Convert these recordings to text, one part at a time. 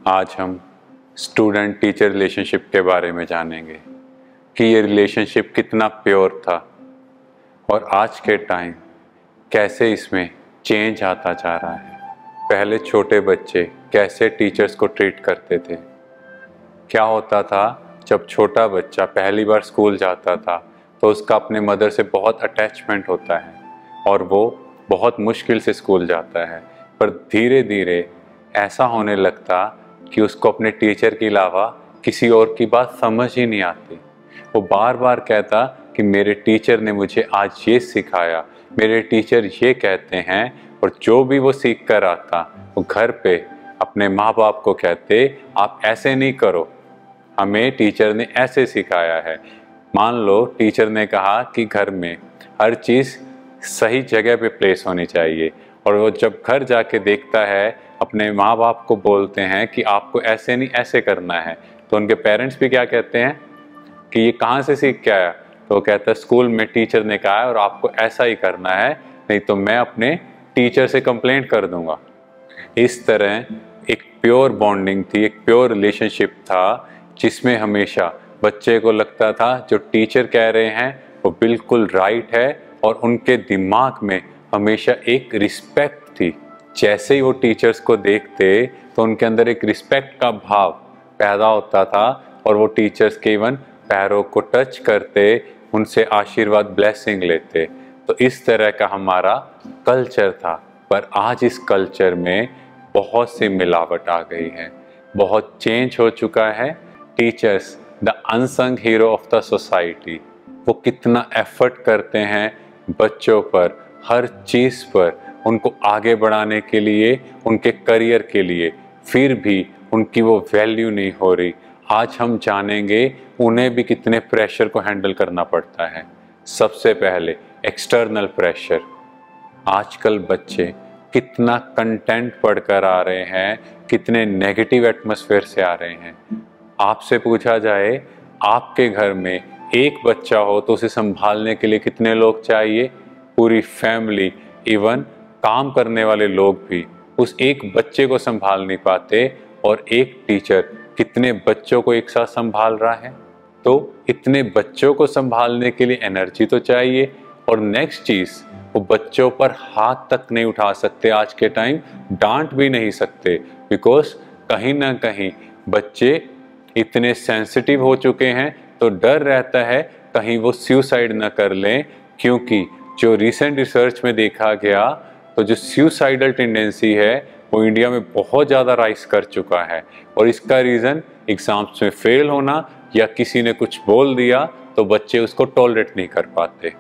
आज हम student teacher relationship के बारे में जानेंगे कि ये रिलेशनशिप कितना प्योर था और आज के टाइम कैसे इसमें चेंज आता जा रहा है। पहले छोटे बच्चे कैसे टीचर्स को ट्रीट करते थे, क्या होता था जब छोटा बच्चा पहली बार स्कूल जाता था तो उसका अपने मदर से बहुत अटैचमेंट होता है और वो बहुत मुश्किल से स्कूल जाता है, पर धीरे धीरे ऐसा होने लगता कि उसको अपने टीचर के अलावा किसी और की बात समझ ही नहीं आती। वो बार बार कहता कि मेरे टीचर ने मुझे आज ये सिखाया, मेरे टीचर ये कहते हैं, और जो भी वो सीख कर आता वो घर पे अपने माँ बाप को कहते आप ऐसे नहीं करो, हमें टीचर ने ऐसे सिखाया है। मान लो टीचर ने कहा कि घर में हर चीज़ सही जगह पे प्लेस होनी चाहिए, और वो जब घर जाके देखता है अपने माँ बाप को बोलते हैं कि आपको ऐसे नहीं ऐसे करना है, तो उनके पेरेंट्स भी क्या कहते हैं कि ये कहाँ से सीख के आया, तो वो कहता है स्कूल में टीचर ने कहा है और आपको ऐसा ही करना है, नहीं तो मैं अपने टीचर से कंप्लेंट कर दूंगा। इस तरह एक प्योर बॉन्डिंग थी, एक प्योर रिलेशनशिप था जिसमें हमेशा बच्चे को लगता था जो टीचर कह रहे हैं वो बिल्कुल राइट है, और उनके दिमाग में हमेशा एक रिस्पेक्ट थी। जैसे ही वो टीचर्स को देखते तो उनके अंदर एक रिस्पेक्ट का भाव पैदा होता था और वो टीचर्स के इवन पैरों को टच करते, उनसे आशीर्वाद ब्लेसिंग लेते। तो इस तरह का हमारा कल्चर था, पर आज इस कल्चर में बहुत सी मिलावट आ गई है, बहुत चेंज हो चुका है। Teachers the unsung hero of the society, वो कितना एफर्ट करते हैं बच्चों पर, हर चीज़ पर, उनको आगे बढ़ाने के लिए, उनके करियर के लिए, फिर भी उनकी वो वैल्यू नहीं हो रही। आज हम जानेंगे उन्हें भी कितने प्रेशर को हैंडल करना पड़ता है। सबसे पहले एक्सटर्नल प्रेशर। आजकल बच्चे कितना कंटेंट पढ़कर आ रहे हैं, कितने नेगेटिव एटमॉस्फेयर से आ रहे हैं। आपसे पूछा जाए आपके घर में एक बच्चा हो तो उसे संभालने के लिए कितने लोग चाहिए? पूरी फैमिली, इवन काम करने वाले लोग भी उस एक बच्चे को संभाल नहीं पाते, और एक टीचर कितने बच्चों को एक साथ संभाल रहा है। तो इतने बच्चों को संभालने के लिए एनर्जी तो चाहिए, और नेक्स्ट चीज़ वो बच्चों पर हाथ तक नहीं उठा सकते आज के टाइम, डांट भी नहीं सकते, बिकॉज कहीं ना कहीं बच्चे इतने सेंसिटिव हो चुके हैं, तो डर रहता है कहीं वो सुसाइड ना कर लें। क्योंकि जो रिसेंट रिसर्च में देखा गया तो जो सुसाइडल टेंडेंसी है वो इंडिया में बहुत ज़्यादा राइज कर चुका है, और इसका रीज़न एग्ज़ाम्स में फेल होना या किसी ने कुछ बोल दिया तो बच्चे उसको टॉलरेट नहीं कर पाते।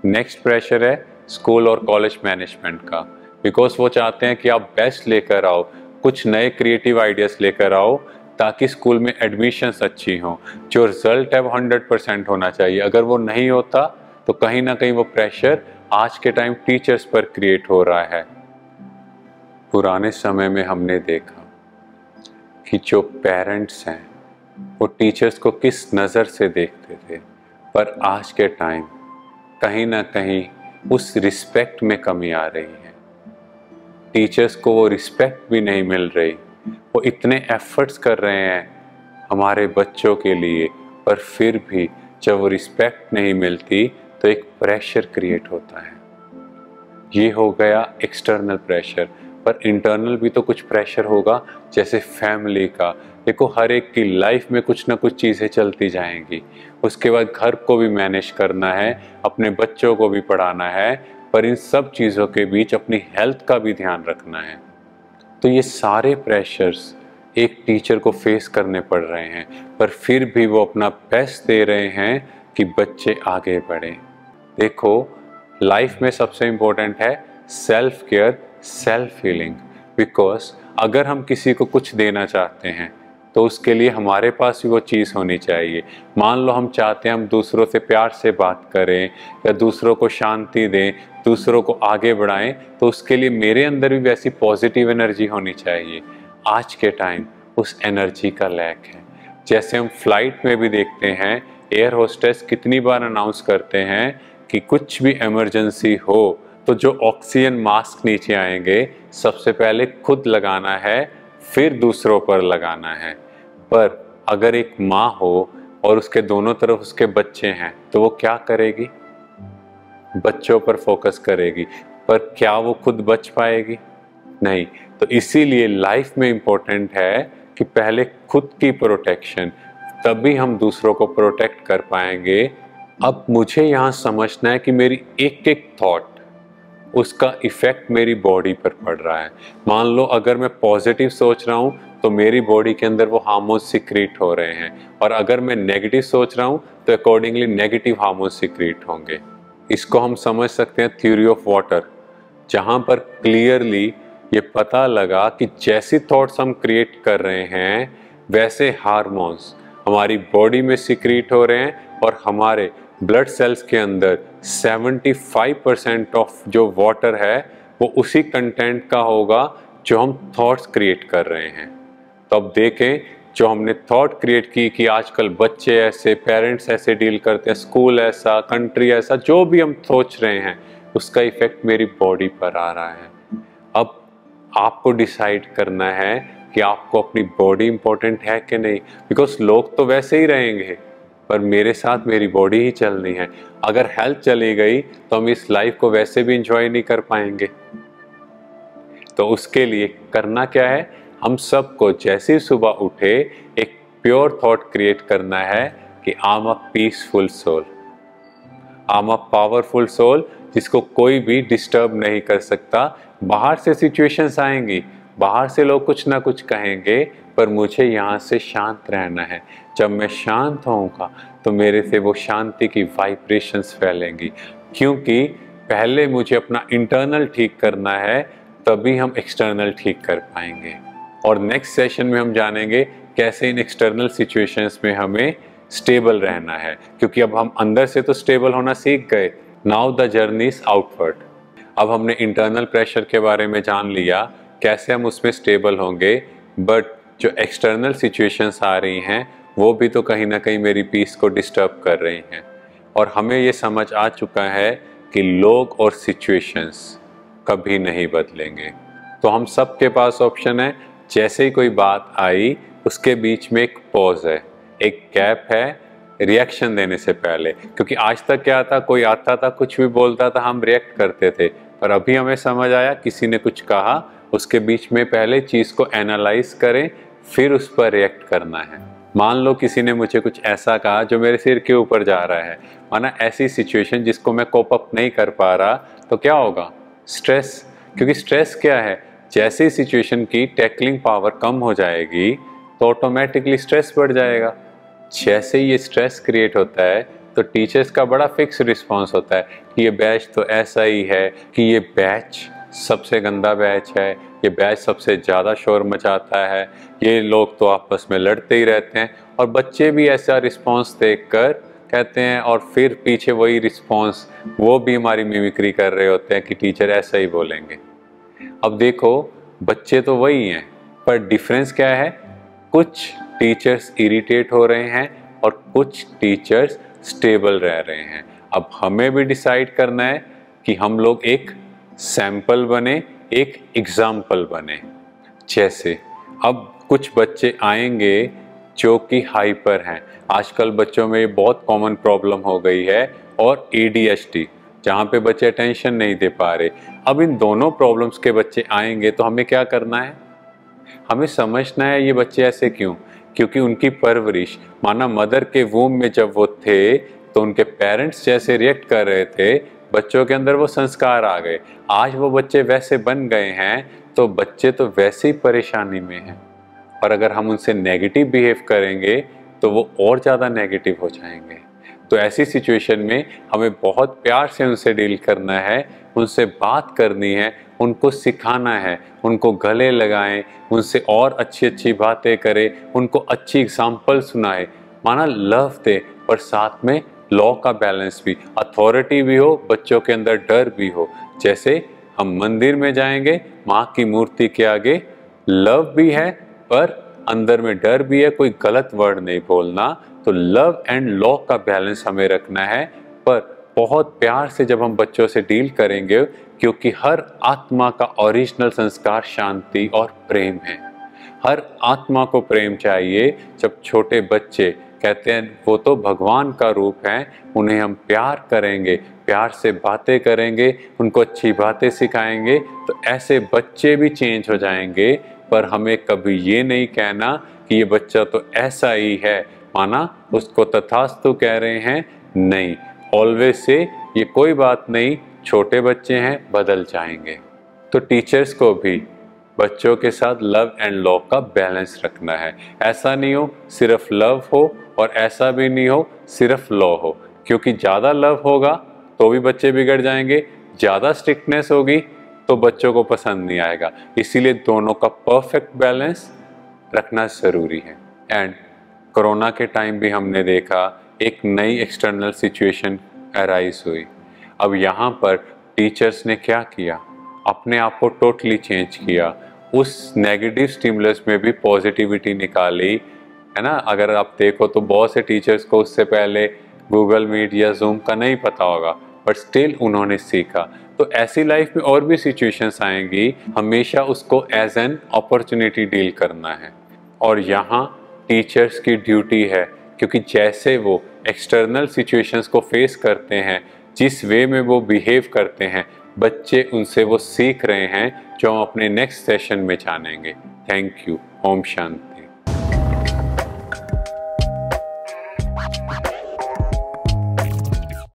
नेक्स्ट प्रेशर है स्कूल और कॉलेज मैनेजमेंट का, बिकॉज वो चाहते हैं कि आप बेस्ट लेकर आओ, कुछ नए क्रिएटिव आइडियाज़ लेकर आओ, ताकि स्कूल में एडमिशन्स अच्छी हों। जो रिज़ल्ट है वो 100% होना चाहिए, अगर वो नहीं होता तो कहीं ना कहीं वो प्रेशर आज के टाइम टीचर्स पर क्रिएट हो रहा है। पुराने समय में हमने देखा कि जो पेरेंट्स हैं वो टीचर्स को किस नज़र से देखते थे, पर आज के टाइम कहीं ना कहीं उस रिस्पेक्ट में कमी आ रही है। टीचर्स को वो रिस्पेक्ट भी नहीं मिल रही। वो इतने एफर्ट्स कर रहे हैं हमारे बच्चों के लिए, पर फिर भी जब वो रिस्पेक्ट नहीं मिलती तो एक प्रेशर क्रिएट होता है। ये हो गया एक्सटर्नल प्रेशर, पर इंटरनल भी तो कुछ प्रेशर होगा, जैसे फैमिली का। देखो हर एक की लाइफ में कुछ ना कुछ चीज़ें चलती जाएंगी, उसके बाद घर को भी मैनेज करना है, अपने बच्चों को भी पढ़ाना है, पर इन सब चीज़ों के बीच अपनी हेल्थ का भी ध्यान रखना है। तो ये सारे प्रेशर्स एक टीचर को फेस करने पड़ रहे हैं, पर फिर भी वो अपना बेस्ट दे रहे हैं कि बच्चे आगे बढ़ें। देखो लाइफ में सबसे इम्पोर्टेंट है self care, self healing. Because अगर हम किसी को कुछ देना चाहते हैं तो उसके लिए हमारे पास भी वो चीज़ होनी चाहिए। मान लो हम चाहते हैं हम दूसरों से प्यार से बात करें या दूसरों को शांति दें, दूसरों को आगे बढ़ाएं, तो उसके लिए मेरे अंदर भी वैसी पॉजिटिव एनर्जी होनी चाहिए। आज के टाइम उस एनर्जी का लैक है। जैसे हम फ्लाइट में भी देखते हैं, एयर होस्टेस कितनी बार अनाउंस करते हैं कि कुछ भी इमरजेंसी हो तो जो ऑक्सीजन मास्क नीचे आएंगे सबसे पहले खुद लगाना है, फिर दूसरों पर लगाना है। पर अगर एक माँ हो और उसके दोनों तरफ उसके बच्चे हैं तो वो क्या करेगी? बच्चों पर फोकस करेगी, पर क्या वो खुद बच पाएगी? नहीं। तो इसीलिए लाइफ में इम्पोर्टेंट है कि पहले खुद की प्रोटेक्शन, तभी हम दूसरों को प्रोटेक्ट कर पाएंगे। अब मुझे यहाँ समझना है कि मेरी एक एक थॉट, उसका इफेक्ट मेरी बॉडी पर पड़ रहा है। मान लो अगर मैं पॉजिटिव सोच रहा हूँ तो मेरी बॉडी के अंदर वो हार्मोन सिक्रीट हो रहे हैं, और अगर मैं नेगेटिव सोच रहा हूँ तो अकॉर्डिंगली नेगेटिव हार्मोन सिक्रीट होंगे। इसको हम समझ सकते हैं थ्योरी ऑफ वाटर, जहाँ पर क्लियरली ये पता लगा कि जैसी थॉट्स हम क्रिएट कर रहे हैं वैसे हार्मोन्स हमारी बॉडी में सिक्रीट हो रहे हैं, और हमारे ब्लड सेल्स के अंदर 75% ऑफ जो वाटर है वो उसी कंटेंट का होगा जो हम थॉट्स क्रिएट कर रहे हैं। तो अब देखें, जो हमने थॉट क्रिएट की कि आजकल बच्चे ऐसे, पेरेंट्स ऐसे डील करते हैं, स्कूल ऐसा, कंट्री ऐसा, जो भी हम सोच रहे हैं उसका इफेक्ट मेरी बॉडी पर आ रहा है। अब आपको डिसाइड करना है कि आपको अपनी बॉडी इंपॉर्टेंट है कि नहीं, बिकॉज लोग तो वैसे ही रहेंगे पर मेरे साथ मेरी बॉडी ही चलनी है। अगर हेल्थ चली गई तो हम इस लाइफ को वैसे भी इंजॉय नहीं कर पाएंगे। तो उसके लिए करना क्या है, हम सबको जैसे सुबह उठे एक प्योर थॉट क्रिएट करना है कि I am a peaceful soul, I am a powerful soul, जिसको कोई भी डिस्टर्ब नहीं कर सकता। बाहर से सिचुएशंस आएंगी, बाहर से लोग कुछ ना कुछ कहेंगे, पर मुझे यहाँ से शांत रहना है। जब मैं शांत होऊंगा तो मेरे से वो शांति की वाइब्रेशंस फैलेंगी, क्योंकि पहले मुझे अपना इंटरनल ठीक करना है, तभी हम एक्सटर्नल ठीक कर पाएंगे। और नेक्स्ट सेशन में हम जानेंगे कैसे इन एक्सटर्नल सिचुएशंस में हमें स्टेबल रहना है, क्योंकि अब हम अंदर से तो स्टेबल होना सीख गए। Now the journey is outward. अब हमने इंटरनल प्रेशर के बारे में जान लिया, कैसे हम उसमें स्टेबल होंगे, बट जो एक्सटर्नल सिचुएशंस आ रही हैं वो भी तो कहीं ना कहीं मेरी पीस को डिस्टर्ब कर रही हैं। और हमें ये समझ आ चुका है कि लोग और सिचुएशंस कभी नहीं बदलेंगे। तो हम सब के पास ऑप्शन है, जैसे ही कोई बात आई उसके बीच में एक पॉज है, एक गैप है रिएक्शन देने से पहले। क्योंकि आज तक क्या था, कोई आता था कुछ भी बोलता था, हम रिएक्ट करते थे, पर अभी हमें समझ आया किसी ने कुछ कहा, उसके बीच में पहले चीज़ को एनालाइज करें फिर उस पर रिएक्ट करना है। मान लो किसी ने मुझे कुछ ऐसा कहा जो मेरे सिर के ऊपर जा रहा है, माना ऐसी सिचुएशन जिसको मैं कोप अप नहीं कर पा रहा, तो क्या होगा? स्ट्रेस। क्योंकि स्ट्रेस क्या है, जैसे ही सिचुएशन की टैकलिंग पावर कम हो जाएगी तो ऑटोमेटिकली स्ट्रेस बढ़ जाएगा। जैसे ही ये स्ट्रेस क्रिएट होता है तो टीचर्स का बड़ा फिक्स रिस्पॉन्स होता है कि ये बैच तो ऐसा ही है, कि ये बैच सबसे गंदा बैच है, ये बैच सबसे ज़्यादा शोर मचाता है, ये लोग तो आपस में लड़ते ही रहते हैं। और बच्चे भी ऐसा रिस्पॉन्स देखकर कहते हैं, और फिर पीछे वही रिस्पॉन्स वो भी हमारी मिमिक्री कर रहे होते हैं कि टीचर ऐसा ही बोलेंगे। अब देखो, बच्चे तो वही हैं, पर डिफरेंस क्या है? कुछ टीचर्स इरिटेट हो रहे हैं और कुछ टीचर्स स्टेबल रह रहे हैं। अब हमें भी डिसाइड करना है कि हम लोग एक सैंपल बने, एक एग्जाम्पल बने। जैसे अब कुछ बच्चे आएंगे जो कि हाइपर हैं, आजकल बच्चों में ये बहुत कॉमन प्रॉब्लम हो गई है, और ADHD, जहाँ पे बच्चे अटेंशन नहीं दे पा रहे। अब इन दोनों प्रॉब्लम्स के बच्चे आएंगे तो हमें क्या करना है? हमें समझना है ये बच्चे ऐसे क्यों, क्योंकि उनकी परवरिश, माना मदर के वूम में जब वो थे तो उनके पेरेंट्स जैसे रिएक्ट कर रहे थे, बच्चों के अंदर वो संस्कार आ गए। आज वो बच्चे वैसे बन गए हैं तो बच्चे तो वैसे ही परेशानी में हैं, और अगर हम उनसे नेगेटिव बिहेव करेंगे तो वो और ज़्यादा नेगेटिव हो जाएंगे। तो ऐसी सिचुएशन में हमें बहुत प्यार से उनसे डील करना है, उनसे बात करनी है, उनको सिखाना है, उनको गले लगाएं, उनसे और अच्छी अच्छी बातें करें, उनको अच्छी एग्जाम्पल सुनाएं। माना लव दे, पर साथ में लॉ का बैलेंस भी, अथॉरिटी भी हो, बच्चों के अंदर डर भी हो। जैसे हम मंदिर में जाएंगे, माँ की मूर्ति के आगे लव भी है पर अंदर में डर भी है, कोई गलत वर्ड नहीं बोलना। तो लव एंड लॉ का बैलेंस हमें रखना है, पर बहुत प्यार से जब हम बच्चों से डील करेंगे, क्योंकि हर आत्मा का ओरिजिनल संस्कार शांति और प्रेम है। हर आत्मा को प्रेम चाहिए। जब छोटे बच्चे कहते हैं वो तो भगवान का रूप है, उन्हें हम प्यार करेंगे, प्यार से बातें करेंगे, उनको अच्छी बातें सिखाएंगे, तो ऐसे बच्चे भी चेंज हो जाएंगे। पर हमें कभी ये नहीं कहना कि ये बच्चा तो ऐसा ही है, माना उसको तथास्तु कह रहे हैं, नहीं। ऑलवेज से ये कोई बात नहीं, छोटे बच्चे हैं, बदल जाएंगे। तो टीचर्स को भी बच्चों के साथ लव एंड लॉ का बैलेंस रखना है। ऐसा नहीं हो सिर्फ लव हो और ऐसा भी नहीं हो सिर्फ लॉ हो, क्योंकि ज़्यादा लव होगा तो भी बच्चे बिगड़ जाएंगे, ज़्यादा स्ट्रिक्टनेस होगी तो बच्चों को पसंद नहीं आएगा। इसीलिए दोनों का परफेक्ट बैलेंस रखना ज़रूरी है। एंड कोरोना के टाइम भी हमने देखा एक नई एक्सटर्नल सिचुएशन अराइज हुई। अब यहाँ पर टीचर्स ने क्या किया, अपने आप को टोटली चेंज किया, उस नेगेटिव स्टिमुलस में भी पॉजिटिविटी निकाली, है ना। अगर आप देखो तो बहुत से टीचर्स को उससे पहले गूगल मीट या जूम का नहीं पता होगा, बट स्टिल उन्होंने सीखा। तो ऐसी लाइफ में और भी सिचुएशंस आएंगी, हमेशा उसको एज एन अपॉर्चुनिटी डील करना है। और यहाँ टीचर्स की ड्यूटी है, क्योंकि जैसे वो एक्सटर्नल सिचुएशंस को फेस करते हैं, जिस वे में वो बिहेव करते हैं, बच्चे उनसे वो सीख रहे हैं, जो हम अपने नेक्स्ट सेशन में जानेंगे। Thank you. ओम शांति।